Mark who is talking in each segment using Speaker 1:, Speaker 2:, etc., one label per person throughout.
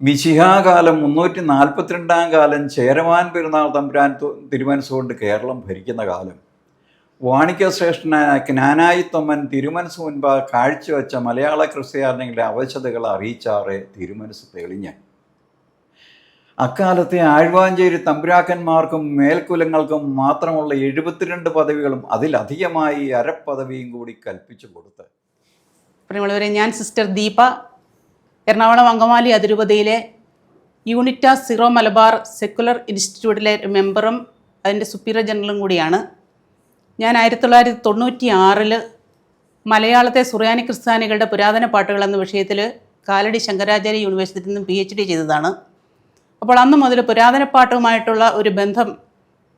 Speaker 1: മിശിഹാകാലം 342 കാലം ചേരമാൻ പെരുന്നാൾ തമ്പുരാൻ തിരുമനസ്സുകൊണ്ട് കേരളം ഭരിക്കുന്ന കാലം വാണിക്യശ്രേഷ്ഠനായ ജ്ഞാനായിത്തൊമ്മൻ തിരുമനസ് മുൻപ് കാഴ്ചവെച്ച മലയാള ക്രിസ്ത്യാനികളുടെ അവശതകൾ അറിയിച്ചാറെ തിരുമനസ് തെളിഞ്ഞ് അക്കാലത്തെ ആഴ്വാഞ്ചേരി തമ്പുരാക്കന്മാർക്കും മേൽക്കുലങ്ങൾക്കും മാത്രമുള്ള 72 പദവികളും അതിലധികമായി അരപ്പദവിയും കൂടി കൽപ്പിച്ചു കൊടുത്ത്.
Speaker 2: പ്രിയമുള്ളവരെ, ഞാൻ സിസ്റ്റർ ദീപ, എറണാകുളം അങ്കമാലി അതിരൂപതയിലെ യൂണിറ്റാസ് സീറോ മലബാർ സെക്കുലർ ഇൻസ്റ്റിറ്റ്യൂട്ടിലെ മെമ്പറും അതിൻ്റെ സുപ്പീരിയർ ജനറലും കൂടിയാണ്. ഞാൻ 1996 മലയാളത്തെ സുറിയാനി ക്രിസ്ത്യാനികളുടെ പുരാതന പാട്ടുകൾ എന്ന വിഷയത്തിൽ കാലടി ശങ്കരാചാര്യ യൂണിവേഴ്സിറ്റിയിൽ നിന്നും PhD ചെയ്തതാണ്. അപ്പോൾ അന്ന് മുതൽ പുരാതന പാട്ടുമായിട്ടുള്ള ഒരു ബന്ധം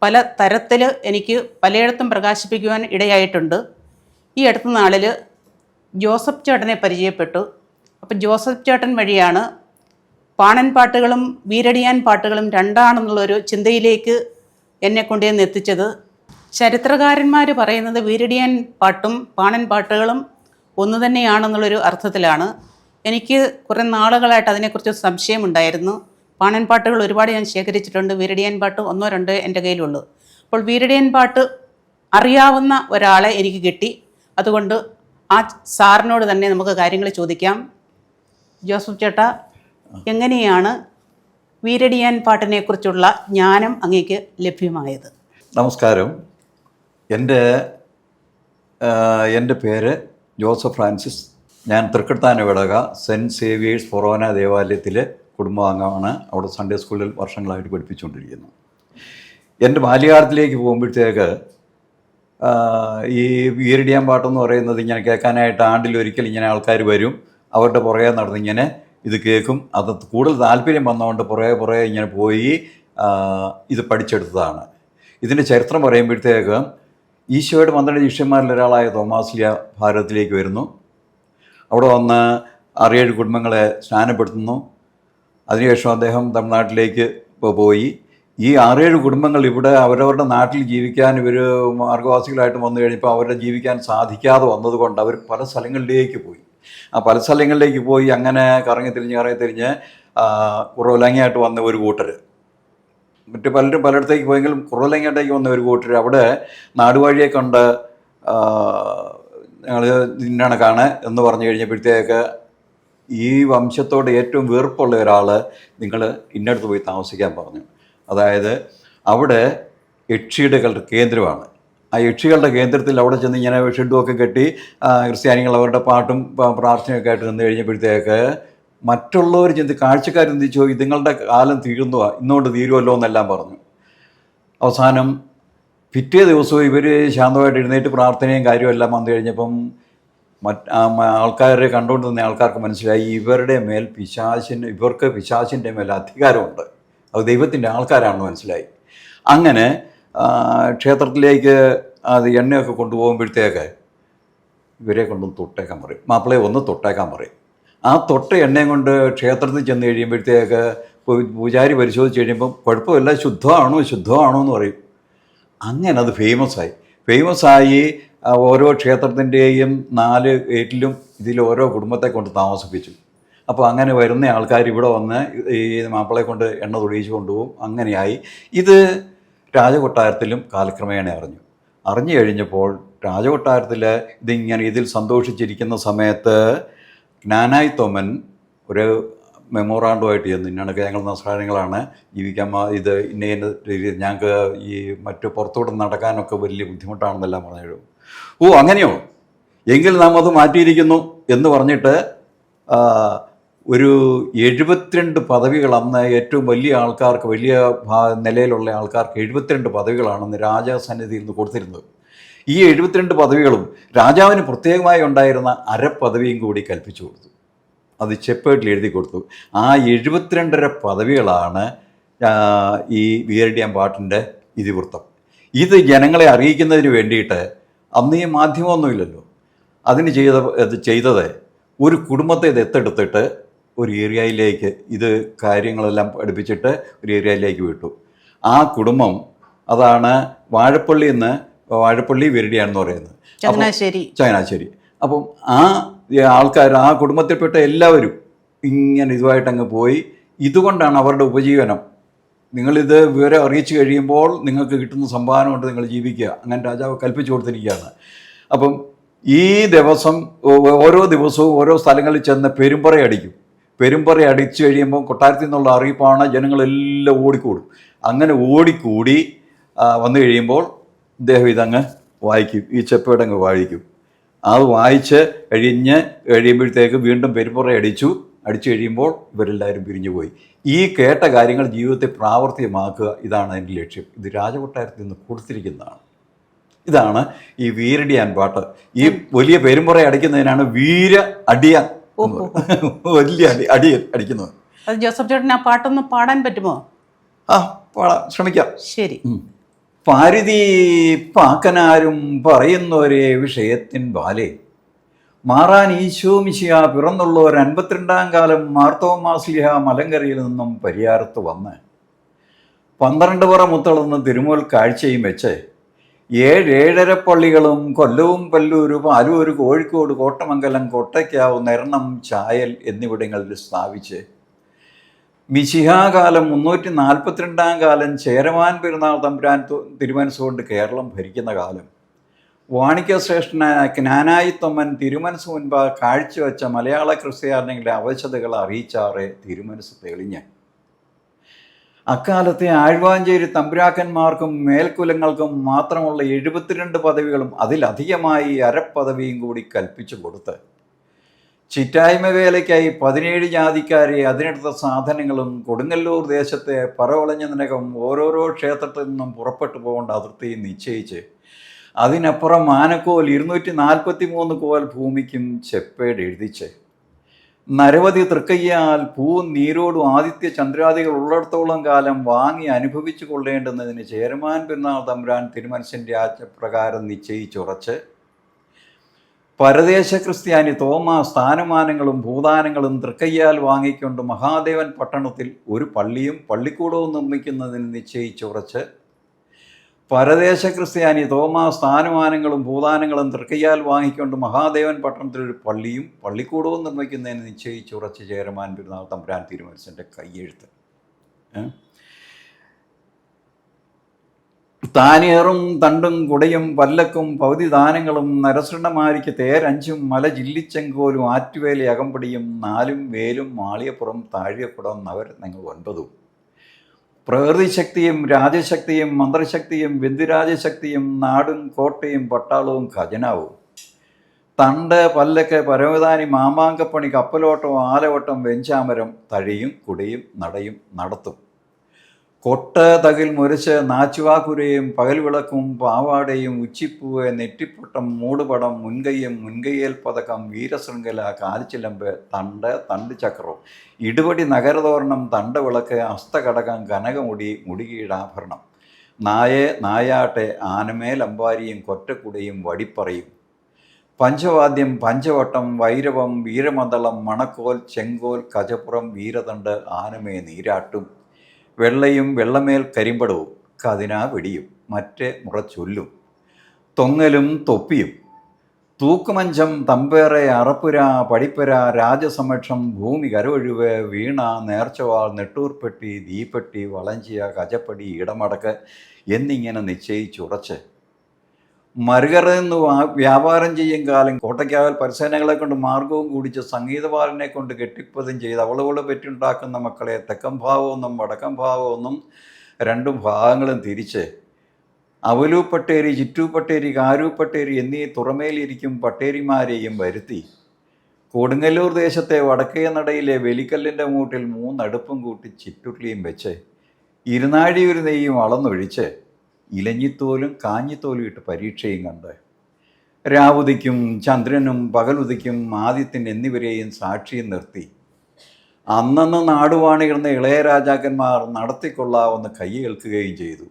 Speaker 2: പല തരത്തിൽ എനിക്ക് പലയിടത്തും പ്രകാശിപ്പിക്കുവാൻ ഇടയായിട്ടുണ്ട്. ഈ അടുത്ത നാളിൽ ജോസഫ് ചേട്ടനെ പരിചയപ്പെട്ടു. അപ്പോൾ ജോസഫ് ചേട്ടൻ വഴിയാണ് പാണൻ പാട്ടുകളും വീരടിയാൻ പാട്ടുകളും രണ്ടാണെന്നുള്ളൊരു ചിന്തയിലേക്ക് എന്നെ കൊണ്ടുവന്ന് എത്തിച്ചത്. ചരിത്രകാരന്മാർ പറയുന്നത് വീരടിയാൻ പാട്ടും പാണൻ പാട്ടുകളും ഒന്ന് തന്നെയാണെന്നുള്ളൊരു അർത്ഥത്തിലാണ്. എനിക്ക് കുറേ നാളുകളായിട്ട് അതിനെക്കുറിച്ച് സംശയമുണ്ടായിരുന്നു. പാണൻ പാട്ടുകൾ ഒരുപാട് ഞാൻ ശേഖരിച്ചിട്ടുണ്ട്, വീരടിയാൻ പാട്ട് 1-2 എൻ്റെ കയ്യിലുള്ളൂ. അപ്പോൾ വീരടിയാൻ പാട്ട് അറിയാവുന്ന ഒരാളെ എനിക്ക് കിട്ടി. അതുകൊണ്ട് ആ സാറിനോട് തന്നെ നമുക്ക് കാര്യങ്ങൾ ചോദിക്കാം. ജോസഫ് ചേട്ടാ, എങ്ങനെയാണ് വീരടിയാൻ പാട്ടിനെക്കുറിച്ചുള്ള ജ്ഞാനം അങ്ങേക്ക് ലഭ്യമായത്?
Speaker 1: നമസ്കാരം. എൻ്റെ പേര് ജോസഫ് ഫ്രാൻസിസ്. ഞാൻ തൃക്കൃത്താനവിടക സെൻറ്റ് സേവിയേഴ്സ് ഫൊറോന ദേവാലയത്തിൽ കുടുംബാംഗമാണ്. അവിടെ സൺഡേ സ്കൂളിൽ വർഷങ്ങളായിട്ട് പഠിപ്പിച്ചുകൊണ്ടിരിക്കുന്നു. എൻ്റെ ബാല്യകാലത്തിലേക്ക് പോകുമ്പോഴത്തേക്ക് ഈ വീരടിയാൻ പാട്ടെന്ന് പറയുന്നത് ഇങ്ങനെ കേൾക്കാനായിട്ട് ആണ്ടിലൊരിക്കൽ ഇങ്ങനെ ആൾക്കാർ വരും. അവരുടെ പുറകെ നടന്നിങ്ങനെ ഇത് കേൾക്കും. അത് കൂടുതൽ താല്പര്യം വന്നതുകൊണ്ട് പുറകെ ഇങ്ങനെ പോയി ഇത് പഠിച്ചെടുത്തതാണ്. ഇതിൻ്റെ ചരിത്രം പറയുമ്പോഴത്തേക്ക് ഈശോയുടെ 12 ശിഷ്യന്മാരിൽ ഒരാളായ തോമാസ്ലിയ ഭാരതത്തിലേക്ക് വരുന്നു. അവിടെ വന്ന് 6-7 കുടുംബങ്ങളെ സ്നാനപ്പെടുത്തുന്നു. അതിനുശേഷം അദ്ദേഹം തമിഴ്നാട്ടിലേക്ക് പോയി. ഈ 6-7 കുടുംബങ്ങൾ ഇവിടെ അവരവരുടെ നാട്ടിൽ ജീവിക്കാൻ ഇവർ മാർഗവാസികളായിട്ട് വന്നു കഴിഞ്ഞപ്പോൾ അവരുടെ ജീവിക്കാൻ സാധിക്കാതെ വന്നതുകൊണ്ട് അവർ പല സ്ഥലങ്ങളിലേക്ക് പോയി. ആ പല സ്ഥലങ്ങളിലേക്ക് പോയി അങ്ങനെ കറങ്ങി തിരിഞ്ഞ് കുറവലങ്ങയായിട്ട് വന്ന ഒരു കൂട്ടർ, മറ്റ് പലരും പലയിടത്തേക്ക് പോയെങ്കിലും കുറവലങ്ങയായിട്ടേക്ക് വന്ന ഒരു കൂട്ടർ അവിടെ നാടുവാഴിയെ കണ്ട് ഞങ്ങൾ ഇന്നാണ് കാണുക എന്ന് പറഞ്ഞു കഴിഞ്ഞപ്പോഴത്തേക്ക് ഈ വംശത്തോട് ഏറ്റവും വെറുപ്പുള്ള ഒരാൾ നിങ്ങൾ ഇന്നടുത്ത് പോയി താമസിക്കാൻ പറഞ്ഞു. അതായത് അവിടെ യക്ഷിയുടെ കേന്ദ്രമാണ്. ആ യക്ഷികളുടെ കേന്ദ്രത്തിൽ അവിടെ ചെന്ന് ഇങ്ങനെ ഷെഡുമൊക്കെ കെട്ടി ക്രിസ്ത്യാനികൾ അവരുടെ പാട്ടും പ്രാർത്ഥനയൊക്കെ ആയിട്ട് നിന്ന് കഴിഞ്ഞപ്പോഴത്തേക്ക് മറ്റുള്ളവർ കാഴ്ചക്കാർ ചിന്തിച്ചു ഇതുങ്ങളുടെ കാലം തീർന്നുവാ, ഇന്നുകൊണ്ട് തീരുമല്ലോ എന്നെല്ലാം പറഞ്ഞു. അവസാനം പിറ്റേ ദിവസവും ഇവർ ശാന്തമായിട്ട് എഴുന്നേറ്റ് പ്രാർത്ഥനയും കാര്യമെല്ലാം വന്നു കഴിഞ്ഞപ്പം ആൾക്കാരെ കണ്ടുകൊണ്ട് നിന്ന ആൾക്കാർക്ക് മനസ്സിലായി ഇവരുടെ മേൽ ഇവർക്ക് പിശാചിൻ്റെ മേൽ അധികാരമുണ്ട്, അത് ദൈവത്തിൻ്റെ ആൾക്കാരാണെന്ന് മനസ്സിലായി. അങ്ങനെ ക്ഷേത്രത്തിലേക്ക് അത് എണ്ണയൊക്കെ കൊണ്ടുപോകുമ്പോഴത്തേക്ക് ഇവരെ കൊണ്ടൊന്ന് തൊട്ടേക്കാൻ പറയും, മാപ്പിളയെ ഒന്ന് തൊട്ടേക്കാൻ പറയും. ആ തൊട്ട എണ്ണയും കൊണ്ട് ക്ഷേത്രത്തിൽ ചെന്ന് കഴിയുമ്പോഴത്തേക്ക് പൂജാരി പരിശോധിച്ച് കഴിയുമ്പം കുഴപ്പമില്ല, ശുദ്ധമാണോ എന്ന് പറയും. അങ്ങനെ അത് ഫേമസായി ഓരോ ക്ഷേത്രത്തിൻ്റെയും 4 ഗേറ്റിലും ഇതിൽ ഓരോ കുടുംബത്തെ കൊണ്ട് താമസിപ്പിച്ചു. അപ്പോൾ അങ്ങനെ വരുന്ന ആൾക്കാർ ഇവിടെ വന്ന് ഈ മാപ്പിളയെ കൊണ്ട് എണ്ണ തൊടിയിച്ച് കൊണ്ടുപോകും. അങ്ങനെയായി. ഇത് രാജകൊട്ടാരത്തിലും കാലക്രമേണ അറിഞ്ഞു കഴിഞ്ഞപ്പോൾ രാജകൊട്ടാരത്തിൽ ഇതിൽ സന്തോഷിച്ചിരിക്കുന്ന സമയത്ത് ജ്ഞാനായിത്തൊമ്മൻ ഒരു മെമ്മോറാണ്ടമായിട്ട് ചെന്നു, ഇന്നൊക്കെ ഞങ്ങൾ നസ്രാണികളാണ്, ജീവിക്കാൻ ഇത് ഇന്ന രീതിയിൽ ഞങ്ങൾക്ക് ഈ മറ്റു പുറത്തോട്ട് നടക്കാനൊക്കെ വലിയ ബുദ്ധിമുട്ടാണെന്നെല്ലാം പറഞ്ഞു. ഓ അങ്ങനെയോ, എങ്കിൽ നാം അത് മാറ്റിയിരിക്കുന്നു എന്ന് പറഞ്ഞിട്ട് ഒരു 72 പദവികൾ അന്ന് ഏറ്റവും വലിയ ആൾക്കാർക്ക്, വലിയ നിലയിലുള്ള ആൾക്കാർക്ക് 72 പദവികളാണെന്ന് രാജസന്നിധിയിൽ നിന്ന് കൊടുത്തിരുന്നത്. ഈ 72 പദവികളും രാജാവിന് പ്രത്യേകമായി ഉണ്ടായിരുന്ന അരപ്പദവിയും കൂടി കൽപ്പിച്ചു കൊടുത്തു. അത് ചെപ്പേട്ടിൽ എഴുതി കൊടുത്തു. ആ 72.5 പദവികളാണ് ഈ വീരടിയാൻ പാട്ടിൻ്റെ ഇതിവൃത്തം. ഇത് ജനങ്ങളെ അറിയിക്കുന്നതിന് വേണ്ടിയിട്ട് അന്ന് ഈ മാധ്യമമൊന്നുമില്ലല്ലോ. അതിന് ചെയ്തത് ഒരു കുടുംബത്തെ ദത്തെടുത്തിട്ട് ഒരു ഏരിയയിലേക്ക് ഇത് കാര്യങ്ങളെല്ലാം പഠിപ്പിച്ചിട്ട് ഒരു ഏരിയയിലേക്ക് വിട്ടു. ആ കുടുംബം അതാണ് വാഴപ്പള്ളി വീരടിയാണെന്ന് പറയുന്നത്, ചങ്ങനാശ്ശേരി. അപ്പം ആ ആൾക്കാർ, ആ കുടുംബത്തിൽപ്പെട്ട എല്ലാവരും ഇങ്ങനെ ഇതുമായിട്ടങ്ങ് പോയി ഇതുകൊണ്ടാണ് അവരുടെ ഉപജീവനം. നിങ്ങളിത് വിവരം അറിയിച്ചു കഴിയുമ്പോൾ നിങ്ങൾക്ക് കിട്ടുന്ന സംഭാവന കൊണ്ട് നിങ്ങൾ ജീവിക്കുക, അങ്ങനെ രാജാവ് കൽപ്പിച്ചു കൊടുത്തിരിക്കുകയാണ്. അപ്പം ഈ ദിവസം ഓരോ ദിവസവും ഓരോ സ്ഥലങ്ങളിൽ ചെന്ന് പെരുമ്പറ അടിക്കും. പെരുമ്പറ അടിച്ചു കഴിയുമ്പോൾ കൊട്ടാരത്തിൽ നിന്നുള്ള അറിയിപ്പാണ്, ജനങ്ങളെല്ലാം ഓടിക്കൂടും. അങ്ങനെ ഓടിക്കൂടി വന്നു കഴിയുമ്പോൾ ഇദ്ദേഹം ഇതങ്ങ് വായിക്കും, ഈ ചെപ്പേടങ്ങ് വായിക്കും. അത് വായിച്ച് കഴിയുമ്പോഴത്തേക്ക് വീണ്ടും പെരുമ്പറ അടിച്ചു കഴിയുമ്പോൾ ഇവരെല്ലാവരും പിരിഞ്ഞു പോയി. ഈ കേട്ട കാര്യങ്ങൾ ജീവിതത്തെ പ്രാവർത്തികമാക്കുക, ഇതാണ് എൻ്റെ ലക്ഷ്യം. ഇത് രാജകൊട്ടാരത്തിൽ നിന്ന് കൊടുത്തിരിക്കുന്നതാണ്. ഇതാണ് ഈ വീരടിയാൻ പാട്ട്. ഈ വലിയ പെരുമ്പറ അടിക്കുന്നതിനാണ് വീര അടിയാൻ, വലിയ അടിയൻ അടിക്കുന്നത്.
Speaker 2: അത് ജോസഫ് ചേട്ടൻ ആ പാട്ടൊന്ന് പാടാൻ പറ്റുമോ?
Speaker 1: പാടാം, ശ്രമിക്കാം.
Speaker 2: ശരി.
Speaker 1: പാരിതി പാക്കനാരും പറയുന്നൊരേ വിഷയത്തിൻ ബാലേ, മാറാൻ ഈശോ മിശിഹ പിറന്നുള്ളവർ 52-ാം കാലം മാർത്തോമാസ്ലിഹ മലങ്കരയിൽ നിന്നും പരിയാരത്ത് വന്ന് 12 പറ മുത്തളന്ന് തിരുമുൽ കാഴ്ചയും വെച്ച് 7-7.5 പള്ളികളും കൊല്ലവും പല്ലൂര് പാലൂര് കോഴിക്കോട് കോട്ടമംഗലം കൊട്ടയ്ക്കാവ് നെരണം ചായൽ എന്നിവിടങ്ങളിൽ സ്ഥാപിച്ച് മിശിഹാകാലം 342-ാം കാലം ചേരമാൻ പെരുന്നാൾ തമ്പുരാൻ തിരുമനസ്സുകൊണ്ട് കേരളം ഭരിക്കുന്ന കാലം വാണിക്യശ്രേഷ്ഠനായ ജ്ഞാനായിത്തൊമ്മൻ തിരുമനസ് മുൻപ് കാഴ്ചവെച്ച മലയാള ക്രിസ്ത്യാനികളുടെ അവശതകൾ അറിയിച്ചാറെ തിരുമനസ് തെളിഞ്ഞ് അക്കാലത്തെ ആഴ്വാഞ്ചേരി തമ്പുരാക്കന്മാർക്കും മേൽക്കുലങ്ങൾക്കും മാത്രമുള്ള 72 പദവികളും അതിലധികമായി അരപ്പദവിയും കൂടി കൽപ്പിച്ചു കൊടുത്ത് ചിറ്റായ്മ വേലയ്ക്കായി 17 ജാതിക്കാരെ അതിനെടുത്ത സാധനങ്ങളും കൊടുങ്ങല്ലൂർ ദേശത്തെ പറവളഞ്ഞതിനകം ഓരോരോ ക്ഷേത്രത്തിൽ നിന്നും പുറപ്പെട്ടു പോകേണ്ട അതിർത്തിയും നിശ്ചയിച്ച് അതിനപ്പുറം ആനക്കോൽ 243 കോൽ ഭൂമിക്കും ചെപ്പേട് എഴുതിച്ച് നരവധി തൃക്കയ്യാൽ പൂവും നീരോടും ആദിത്യ ചന്ദ്രാദികൾ ഉള്ളിടത്തോളം കാലം വാങ്ങി അനുഭവിച്ചു കൊള്ളേണ്ടുന്നതിന് ചേരമാൻ പെരുന്നാൾ തമ്പുരാൻ തിരുമനസിൻ്റെ ആജ്ഞപ്രകാരം നിശ്ചയിച്ചുറച്ച് പരദേശ ക്രിസ്ത്യാനി തോമാ സ്ഥാനമാനങ്ങളും ഭൂദാനങ്ങളും തൃക്കയ്യാൽ വാങ്ങിക്കൊണ്ട് മഹാദേവൻ പട്ടണത്തിൽ ഒരു പള്ളിയും പള്ളിക്കൂടവും നിർമ്മിക്കുന്നതിന് നിശ്ചയിച്ചുറച്ച് പരദേശ ക്രിസ്ത്യാനി തോമാ സ്ഥാനമാനങ്ങളും ഭൂദാനങ്ങളും തൃക്കയ്യാൽ വാങ്ങിക്കൊണ്ട് മഹാദേവൻ പട്ടണത്തിൽ ഒരു പള്ളിയും പള്ളിക്കൂടവും നിർമ്മിക്കുന്നതിന് നിശ്ചയിച്ചുറച്ച് ചേരമാൻ പെരുന്നാൾ തമ്പുരാൻ തിരുമനസിൻ്റെ കയ്യെഴുത്ത്. താനേറും തണ്ടും കുടയും പല്ലക്കും പകുതി ദാനങ്ങളും നരസൃണമാരിക്ക് തേരഞ്ചും മല ജില്ലിച്ചെങ്കോലും ആറ്റുവേല അകമ്പടിയും 4 വേലും മാളിയപ്പുറം താഴിയക്കുടം നവരത്നങ്ങൾ 9 പ്രകൃതിശക്തിയും രാജശക്തിയും മന്ത്രശക്തിയും ബന്ധുരാജശക്തിയും നാടും കോട്ടയും പട്ടാളവും ഖജനാവും തണ്ട് പല്ലക്ക് പരവതാനി മാമാങ്കപ്പണി കപ്പലോട്ടം ആലവട്ടം വെഞ്ചാമരം തഴിയും കുടയും നടയും നടത്തും കൊട്ട് തകിൽ മുരച്ച് നാച്ചുവാക്കുരയും പകൽ വിളക്കും പാവാടയും ഉച്ചിപ്പൂവ് നെറ്റിപ്പട്ടം മൂടുപടം മുൻകയ്യൽ പതക്കം വീരശൃംഖല കാൽച്ചിലമ്പ് തണ്ട് ചക്രം ഇടുപടി നഗരതോരണം തണ്ടവിളക്ക് ഹസ്തകടകം കനകമുടി മുടികീടാഭരണം നായാട്ടെ ആനമേലമ്പാരിയും കൊറ്റക്കുടയും വടിപ്പറയും പഞ്ചവാദ്യം പഞ്ചവട്ടം വൈരവം വീരമന്ദളം മണക്കോൽ ചെങ്കോൽ കജപ്പുറം വീരതണ്ട് ആനമേ നീരാട്ടും വെള്ളയും വെള്ളമേൽ കരിമ്പടവും കതിനാ വെടിയും മറ്റേ മുറച്ചൊല്ലും തൊങ്ങലും തൊപ്പിയും തൂക്കുമഞ്ചം തമ്പേറെ അറപ്പുര പടിപ്പുര രാജസമക്ഷം ഭൂമി കരൊഴിവ് വീണ നേർച്ചവാൾ നെട്ടൂർപ്പെട്ടി ദീപ്പെട്ടി വളഞ്ചിയ കജപ്പടി ഇടമടക്ക് എന്നിങ്ങനെ നിശ്ചയിച്ചുറച്ച് മറുകറന്ന് വ്യാപാരം ചെയ്യും കാലം കോട്ടയ്ക്കാവൽ പരിസേനകളെ കൊണ്ട് മാർഗവും കൂടിച്ച് സംഗീതപാലനെ കൊണ്ട് കെട്ടിപ്പതും ചെയ്ത് അവളുകൾ പെറ്റുണ്ടാക്കുന്ന മക്കളെ തെക്കം ഭാവമൊന്നും വടക്കം ഭാവമൊന്നും 2 ഭാഗങ്ങളും തിരിച്ച് അവലൂപ്പട്ടേരി ചിറ്റൂപ്പട്ടേരി കാരൂപ്പട്ടേരി എന്നീ തുറമേലിരിക്കും പട്ടേരിമാരെയും വരുത്തി കൊടുങ്ങല്ലൂർ ദേശത്തെ വടക്കേ നടയിലെ വെലിക്കല്ലിൻ്റെ മൂട്ടിൽ 3 അടുപ്പും കൂട്ടി ചിറ്റുരുളിയും വെച്ച് ഇരുനാഴിയൊരു നെയ്യും അളന്നൊഴിച്ച് ഇലഞ്ഞിത്തോലും കാഞ്ഞിത്തോലും ഇട്ട് പരീക്ഷയും കണ്ട് രാവുതിക്കും ചന്ദ്രനും പകലുതിക്കും ആദിത്യൻ എന്നിവരെയും സാക്ഷിയും നിർത്തി അന്നന്ന് നാടുവാണിരുന്ന ഇളയ രാജാക്കന്മാർ നടത്തിക്കൊള്ളാവുന്ന കൈ കേൾക്കുകയും ചെയ്തു.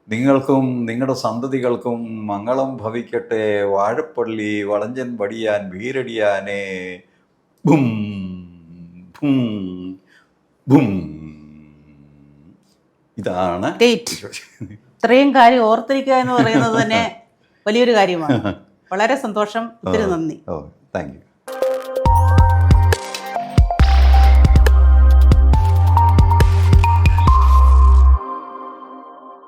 Speaker 1: നിങ്ങൾക്കും നിങ്ങളുടെ സന്തതികൾക്കും മംഗളം ഭവിക്കട്ടെ, വാഴപ്പള്ളി വളഞ്ചൻ വടിയാൻ വീരടിയാനേ ബും ബും ബും. ഇതാണ്
Speaker 2: ഇത്രയും കാര്യം ഓർത്തിരിക്കുക എന്ന് പറയുന്നത് തന്നെ വലിയൊരു കാര്യമാണ്. വളരെ സന്തോഷം. ഒത്തിരി നന്ദി.
Speaker 1: Thank you.